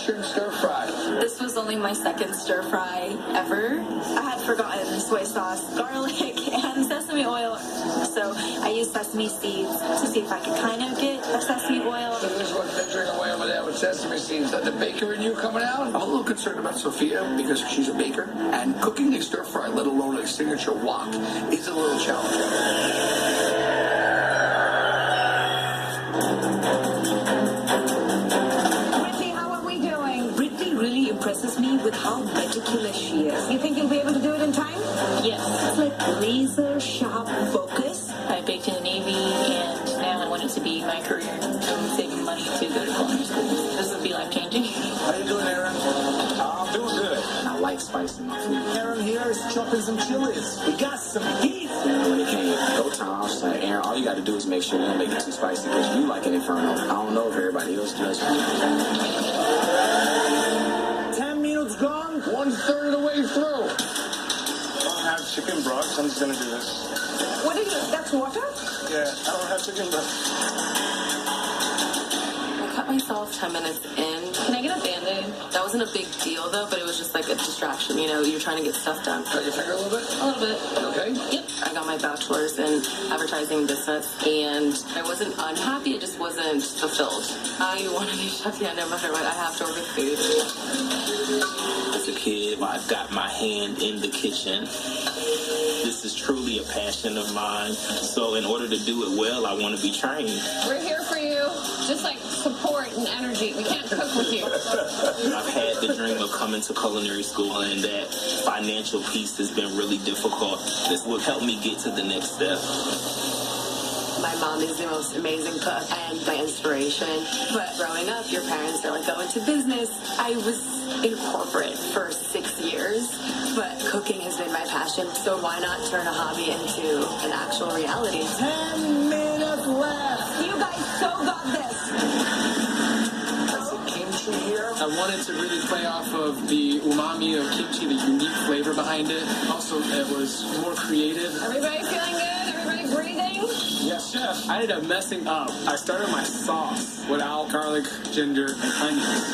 mushroom stir fry. This was only my second stir fry ever. I had forgotten soy sauce, garlic, and sesame oil. So I used sesame seeds to see if I could kind of get a sesame oil. So this is what they're drinking away over there with sesame seeds. Is the baker in you coming out? I'm a little concerned about Sophia because she's a baker, and cooking a stir fry, let alone a signature wok, is a little challenging. Impresses me with how meticulous she is. You think you'll be able to do it in time? Yes. It's like laser sharp focus. I baked in the Navy and now I want it to be my career. I'm saving money to go to culinary school. This would be life changing. How you doing, Aaron? I'm doing good. I like spicy my food. Aaron here is chopping some chilies. We got some heat. When it came go time, I was like, Aaron, all you got to do is make sure you don't make it too spicy because you like an inferno. I don't know if everybody else does. 10 minutes gone, 1/3 of the way through. I don't have chicken broth, so I'm just gonna do this. What is it? That's water? Yeah, I don't have chicken broth. I cut myself 10 minutes in. Can I get a Band-Aid? That wasn't a big deal though, but it was just like a distraction, you know, you're trying to get stuff done. Cut your finger a little bit? A little bit. Okay. Yep. I got my bachelor's in advertising business and I wasn't unhappy, it just wasn't fulfilled. I want to be a chef, yeah, no matter what, I have to work with food. As a kid, I got my hand in the kitchen. This is truly a passion of mine. So in order to do it well, I want to be trained. We're here for you. Just like support and energy. We can't cook with you. I've had the dream of coming to culinary school, and that financial piece has been really difficult. This will help me get to the next step. My mom is the most amazing cook and my inspiration. But growing up, your parents are like, go into business. I was in corporate for 6 years, but cooking has been my passion. So why not turn a hobby into an actual reality? 10 minutes left. You guys so got this. Kimchi here. I wanted to really play off of the umami of kimchi, the unique flavor behind it. Also, it was more creative. Everybody feeling good? Everybody breathing? Yes, chef. I ended up messing up. I started my sauce without garlic, ginger, and onions.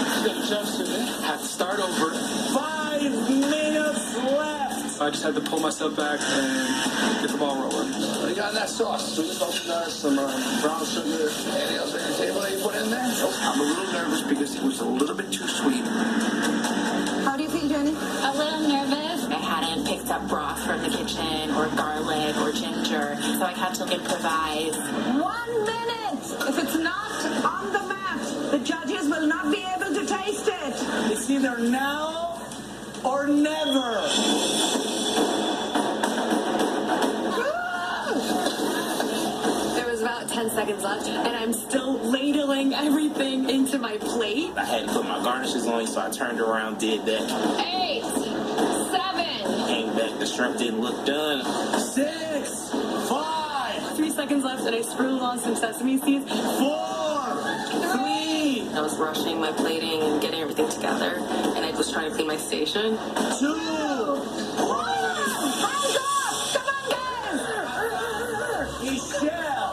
Had to start over. 5 minutes left. I just had to pull myself back and get the ball rolling. What do you got in that sauce? Sweet butter, some brown sugar. Anything else on your table that you put in there? Nope. I'm a little nervous because it was a little bit too sweet. How do you feel, Jenny? A little nervous. I hadn't picked up broth from the kitchen or garlic or ginger, so I had to improvise. 1 minute! If it's not on the mat, the judges will not be able to taste it. It's either now or never. There was about 10 seconds left, and I'm still ladling everything into my plate. I hadn't put my garnishes on, so I turned around, did that. 8, 7. Came back, the shrimp didn't look done. 6, 5, 3 seconds left, and I sprinkled on some sesame seeds. 4, 3, I was rushing my plating and getting everything together, and I was trying to clean my station. 2, 1. Hands up! Come on, guys! Michelle!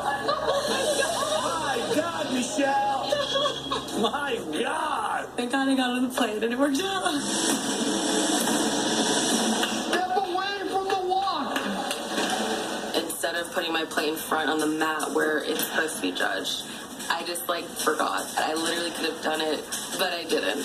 My God, Michelle! My God! Thank God I got on the plate, and it worked out. Step away from the wok! Instead of putting my plate in front on the mat where it's supposed to be judged, I just forgot. I literally could have done it, but I didn't.